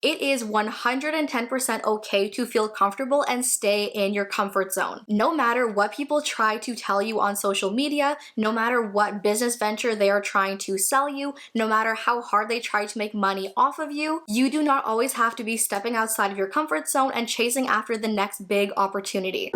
It is 110% okay to feel comfortable and stay in your comfort zone. No matter what people try to tell you on social media, no matter what business venture they are trying to sell you, no matter how hard they try to make money off of you, you do not always have to be stepping outside of your comfort zone and chasing after the next big opportunity.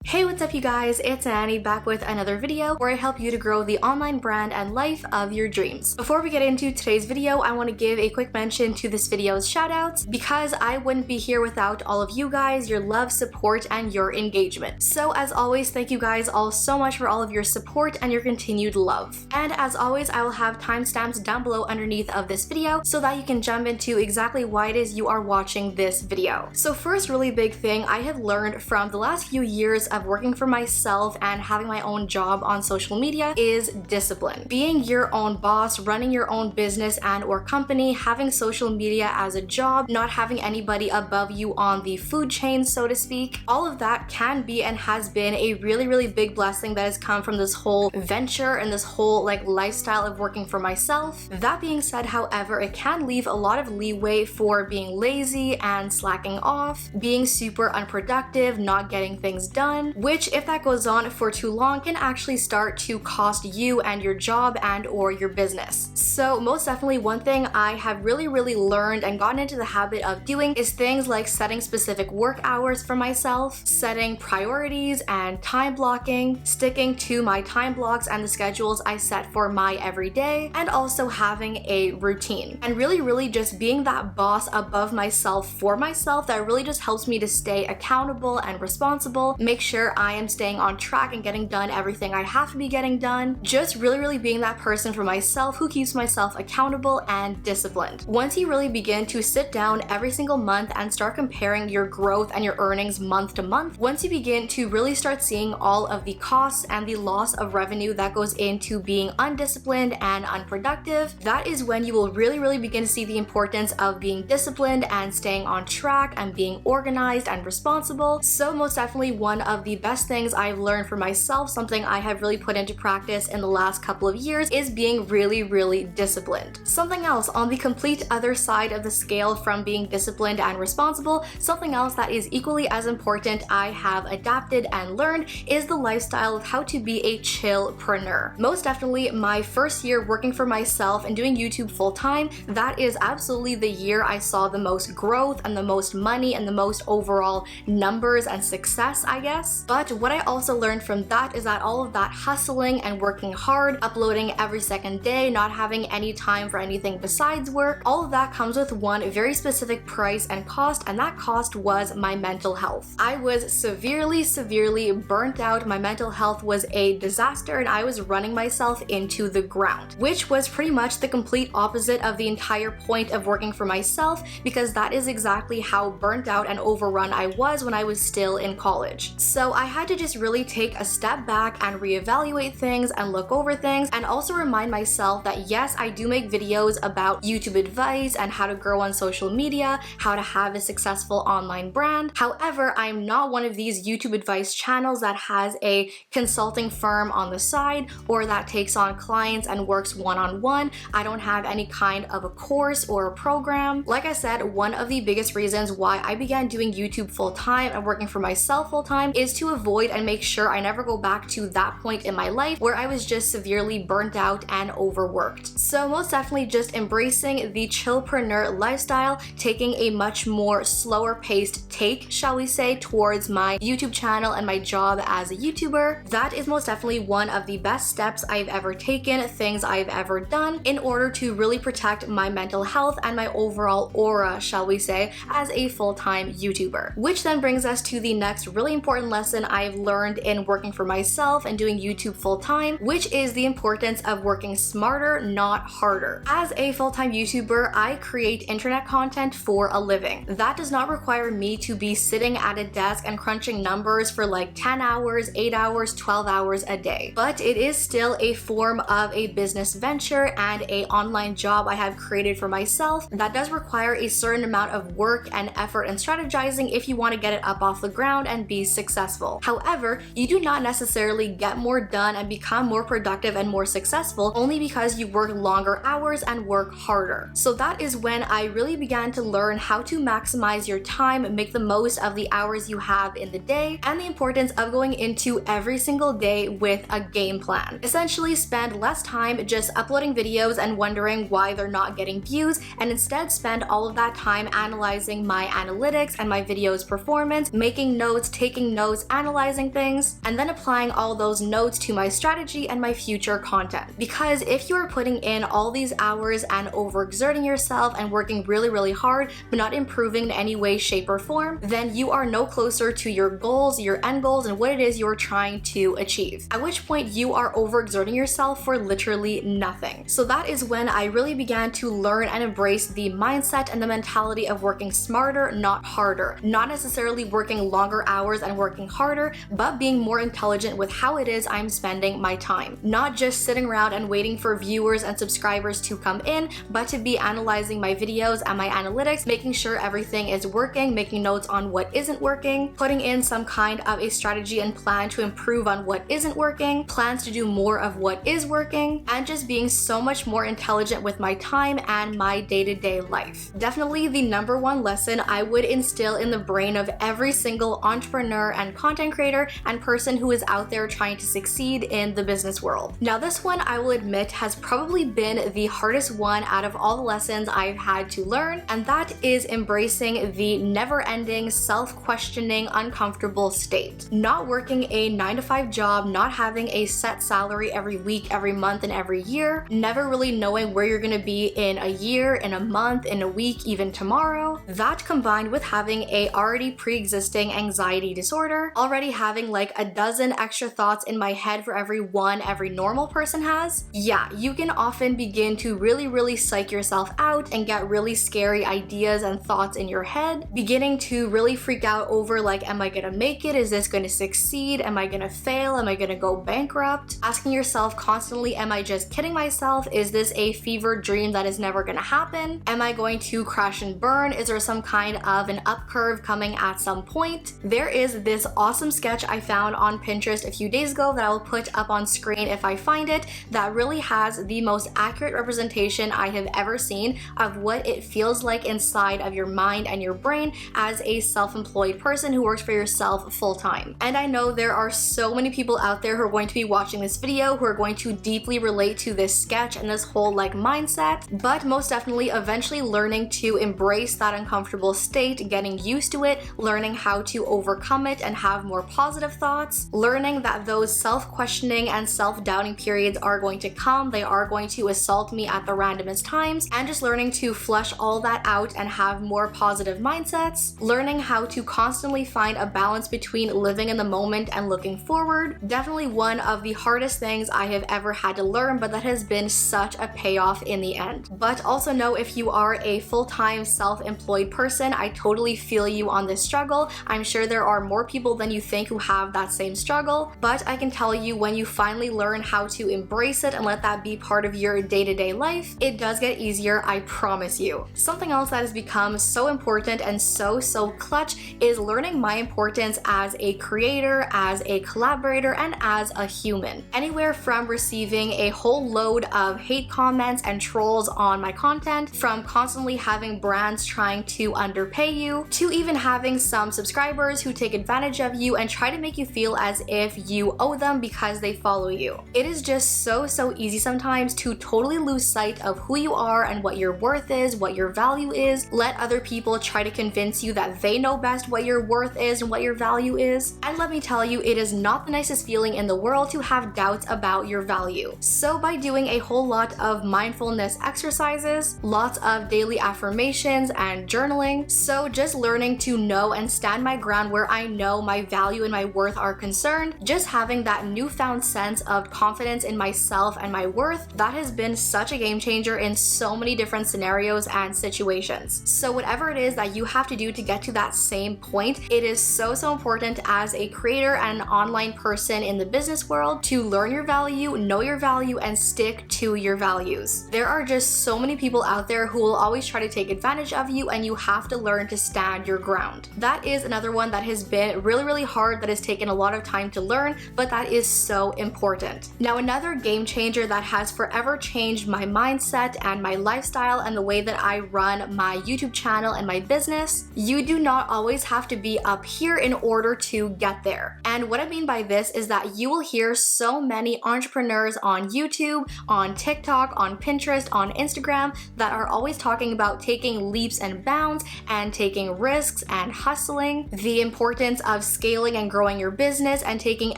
Hey, what's up you guys? It's Annie back with another video where I help you to grow the online brand and life of your dreams. Before we get into today's video, I want to give a quick mention to this video's shoutouts because I wouldn't be here without all of you guys, your love, support, and your engagement. So as always, thank you guys all so much for all of your support and your continued love. And as always, I will have timestamps down below underneath of this video so that you can jump into exactly why it is you are watching this video. So first really big thing I have learned from the last few years of working for myself and having my own job on social media is discipline. Being your own boss, running your own business and or company, having social media as a job, not having anybody above you on the food chain, so to speak, all of that can be and has been a really big blessing that has come from this whole venture and this whole lifestyle of working for myself. That being said, however, it can leave a lot of leeway for being lazy and slacking off, being super unproductive, not getting things done, which if that goes on for too long can actually start to cost you and your job and or your business. So most definitely one thing I have really learned and gotten into the habit of doing is things like setting specific work hours for myself, setting priorities and time blocking, sticking to my time blocks and the schedules I set for my everyday, and also having a routine. And really just being that boss above myself for myself that really just helps me to stay accountable and responsible, make sure I am staying on track and getting done everything I have to be getting done. Just really being that person for myself who keeps myself accountable and disciplined. Once you really begin to sit down every single month and start comparing your growth and your earnings month to month, once you begin to really start seeing all of the costs and the loss of revenue that goes into being undisciplined and unproductive, that is when you will really begin to see the importance of being disciplined and staying on track and being organized and responsible. So most definitely one of the best things I've learned for myself, something I have really put into practice in the last couple of years, is being really disciplined. Something else on the complete other side of the scale from being disciplined and responsible, something else that is equally as important I have adapted and learned is the lifestyle of how to be a chillpreneur. Most definitely my first year working for myself and doing YouTube full time, that is absolutely the year I saw the most growth and the most money and the most overall numbers and success, I guess. But what I also learned from that is that all of that hustling and working hard, uploading every second day, not having any time for anything besides work, all of that comes with one very specific price and cost, and that cost was my mental health. I was severely burnt out. My mental health was a disaster and I was running myself into the ground, which was pretty much the complete opposite of the entire point of working for myself, because that is exactly how burnt out and overrun I was when I was still in college. So I had to just really take a step back and reevaluate things and look over things, and also remind myself that yes, I do make videos about YouTube advice and how to grow on social media, how to have a successful online brand. However, I'm not one of these YouTube advice channels that has a consulting firm on the side or that takes on clients and works one-on-one. I don't have any kind of a course or a program. Like I said, one of the biggest reasons why I began doing YouTube full-time and working for myself full-time is to avoid and make sure I never go back to that point in my life where I was just severely burnt out and overworked. So most definitely just embracing the chillpreneur lifestyle, taking a much more slower paced take, shall we say, towards my YouTube channel and my job as a YouTuber. That is most definitely one of the best steps I've ever taken, things I've ever done in order to really protect my mental health and my overall aura, shall we say, as a full-time YouTuber. Which then brings us to the next really important lesson I've learned in working for myself and doing YouTube full-time, which is the importance of working smarter, not not harder. As a full-time YouTuber, I create internet content for a living. That does not require me to be sitting at a desk and crunching numbers for like 10 hours, 8 hours, 12 hours a day. But it is still a form of a business venture and an online job I have created for myself that does require a certain amount of work and effort and strategizing if you want to get it up off the ground and be successful. However, you do not necessarily get more done and become more productive and more successful only because you work longer hours and work harder. So that is when I really began to learn how to maximize your time, make the most of the hours you have in the day, and the importance of going into every single day with a game plan. Essentially, spend less time just uploading videos and wondering why they're not getting views, and instead spend all of that time analyzing my analytics and my video's performance, making notes, taking notes, analyzing things, and then applying all those notes to my strategy and my future content. Because if you are putting in all these hours and overexerting yourself and working really, really hard, but not improving in any way, shape, or form, then you are no closer to your goals, your end goals, and what it is you're trying to achieve. At which point you are overexerting yourself for literally nothing. So that is when I really began to learn and embrace the mindset and the mentality of working smarter, not harder. Not necessarily working longer hours and working harder, but being more intelligent with how it is I'm spending my time. Not just sitting around and waiting for viewers and subscribers to come in, but to be analyzing my videos and my analytics, making sure everything is working, making notes on what isn't working, putting in some kind of a strategy and plan to improve on what isn't working, plans to do more of what is working, and just being so much more intelligent with my time and my day-to-day life. Definitely the number one lesson I would instill in the brain of every single entrepreneur and content creator and person who is out there trying to succeed in the business world. Now, this one I will admit has probably been the hardest one out of all the lessons I've had to learn, and that is embracing the never-ending, self-questioning, uncomfortable state. Not working a 9-to-5 job, not having a set salary every week, every month, and every year, never really knowing where you're gonna be in a year, in a month, in a week, even tomorrow. That combined with having a already pre-existing anxiety disorder, already having like a dozen extra thoughts in my head for every one every normal person has, yeah, you can often begin to really psych yourself out and get really scary ideas and thoughts in your head, beginning to really freak out over like, am I gonna make it? Is this gonna succeed? Am I gonna fail? Am I gonna go bankrupt? Asking yourself constantly, am I just kidding myself? Is this a fever dream that is never gonna happen? Am I going to crash and burn? Is there some kind of an up curve coming at some point? There is this awesome sketch I found on Pinterest a few days ago that I will put up on screen if I find it, that really has the most accurate representation I have ever seen of what it feels like inside of your mind and your brain as a self-employed person who works for yourself full-time. And I know there are so many people out there who are going to be watching this video who are going to deeply relate to this sketch and this whole like mindset, but most definitely eventually learning to embrace that uncomfortable state, getting used to it, learning how to overcome it and have more positive thoughts, learning that those self-questioning and self-doubting periods are going to come, they are going to assault me at the randomest times, and just learning to flush all that out and have more positive mindsets, learning how to constantly find a balance between living in the moment and looking forward. Definitely one of the hardest things I have ever had to learn, but that has been such a payoff in the end. But also know if you are a full-time self-employed person, I totally feel you on this struggle. I'm sure there are more people than you think who have that same struggle, but I can tell you when you finally learn how to embrace it and let that be part of your day-to-day life, it does get easier, I promise you. Something else that has become so important and so clutch is learning my importance as a creator, as a collaborator, and as a human. Anywhere from receiving a whole load of hate comments and trolls on my content, from constantly having brands trying to underpay you, to even having some subscribers who take advantage of you and try to make you feel as if you owe them because they follow you. It is just so easy sometimes to totally lose sight of who you are and what your worth is, what your value is. Let other people try to convince you that they know best what your worth is and what your value is. And let me tell you, it is not the nicest feeling in the world to have doubts about your value. So by doing a whole lot of mindfulness exercises, lots of daily affirmations and journaling, so just learning to know and stand my ground where I know my value and my worth are concerned, just having that newfound sense of confidence in myself and my worth, that has has been such a game changer in so many different scenarios and situations. So whatever it is that you have to do to get to that same point, it is so important as a creator and an online person in the business world to learn your value, know your value, and stick to your values. There are just so many people out there who will always try to take advantage of you, and you have to learn to stand your ground. That is another one that has been really hard, that has taken a lot of time to learn, but that is so important. Now, another game changer that has forever changed my mindset and my lifestyle and the way that I run my YouTube channel and my business, you do not always have to be up here in order to get there. And what I mean by this is that you will hear so many entrepreneurs on YouTube, on TikTok, on Pinterest, on Instagram that are always talking about taking leaps and bounds and taking risks and hustling, the importance of scaling and growing your business and taking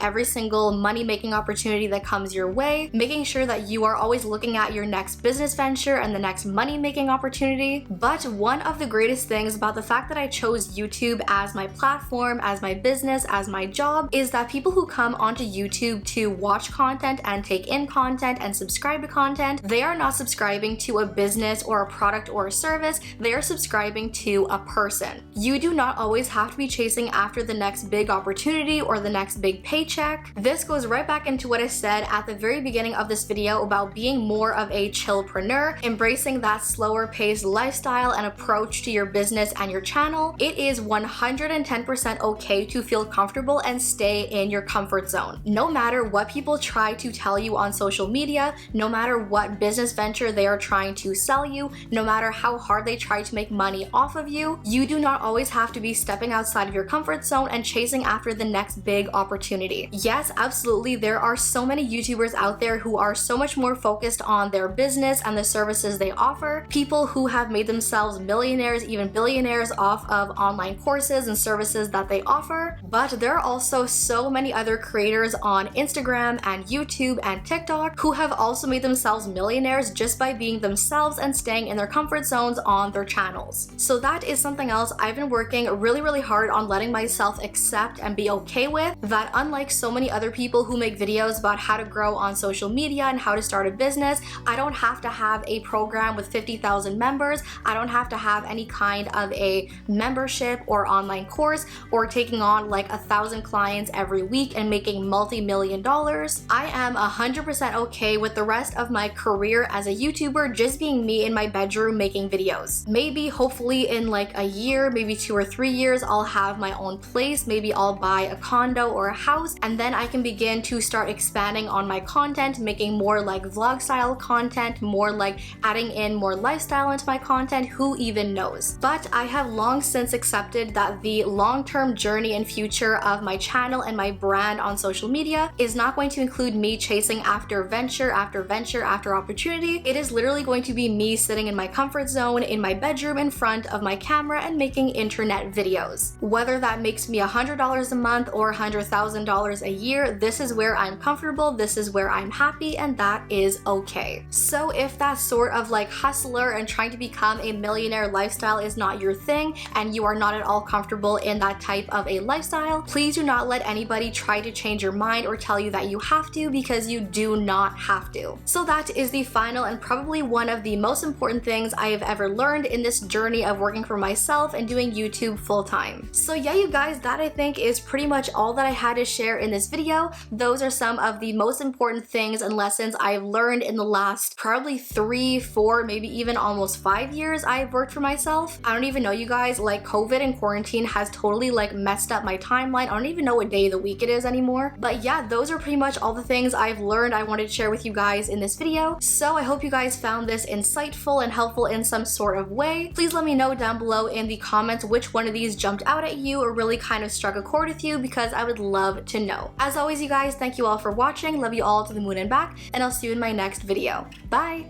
every single money-making opportunity that comes your way, making sure that you are always looking at your next business venture and the next money-making opportunity. But one of the greatest things about the fact that I chose YouTube as my platform, as my business, as my job, is that people who come onto YouTube to watch content and take in content and subscribe to content, they are not subscribing to a business or a product or a service, they are subscribing to a person. You do not always have to be chasing after the next big opportunity or the next big paycheck. This goes right back into what I said at the very beginning of this video about being more of a chillpreneur, embracing that slower paced lifestyle and approach to your business and your channel. It is 110% okay to feel comfortable and stay in your comfort zone. No matter what people try to tell you on social media, no matter what business venture they are trying to sell you, no matter how hard they try to make money off of you, you do not always have to be stepping outside of your comfort zone and chasing after the next big opportunity. Yes, absolutely, there are so many YouTubers out there who are so much more focused on their business and the services they offer, people who have made themselves millionaires, even billionaires off of online courses and services that they offer. But there are also so many other creators on Instagram and YouTube and TikTok who have also made themselves millionaires just by being themselves and staying in their comfort zones on their channels. So that is something else I've been working really hard on letting myself accept and be okay with, that unlike so many other people who make videos about how to grow on social media and how to start a business, I don't have to have a program with 50,000 members. I don't have to have any kind of a membership or online course or taking on like 1,000 clients every week and making multi-million dollars. I am 100% okay with the rest of my career as a YouTuber just being me in my bedroom making videos. Maybe hopefully in like a year, maybe 2 or 3 years, I'll have my own place. Maybe I'll buy a condo or a house, and then I can begin to start expanding on my content, making more like vlog style content, more like adding in more lifestyle into my content, who even knows. But I have long since accepted that the long-term journey and future of my channel and my brand on social media is not going to include me chasing after venture after venture after opportunity. It is literally going to be me sitting in my comfort zone in my bedroom in front of my camera and making internet videos. Whether that makes me $100 a month or $100,000 a year, this is where I'm comfortable, this is where I'm happy, and that is okay. So if that sort of like hustler and trying to become a millionaire lifestyle is not your thing and you are not at all comfortable in that type of a lifestyle, please do not let anybody try to change your mind or tell you that you have to, because you do not have to. So that is the final and probably one of the most important things I have ever learned in this journey of working for myself and doing YouTube full time. So yeah, you guys, that I think is pretty much all that I had to share in this video. Those are some of the most important things and lessons I've learned in the last probably 3, 4, maybe even almost 5 years I've worked for myself. I don't even know, you guys, like COVID and quarantine has totally like messed up my timeline. I don't even know what day of the week it is anymore. But yeah, those are pretty much all the things I've learned I wanted to share with you guys in this video. So I hope you guys found this insightful and helpful in some sort of way. Please let me know down below in the comments which one of these jumped out at you or really kind of struck a chord with you, because I would love to know. As always, you guys, thank you all for watching. Love you all to the moon and back, and I'll see you in my next video. Bye!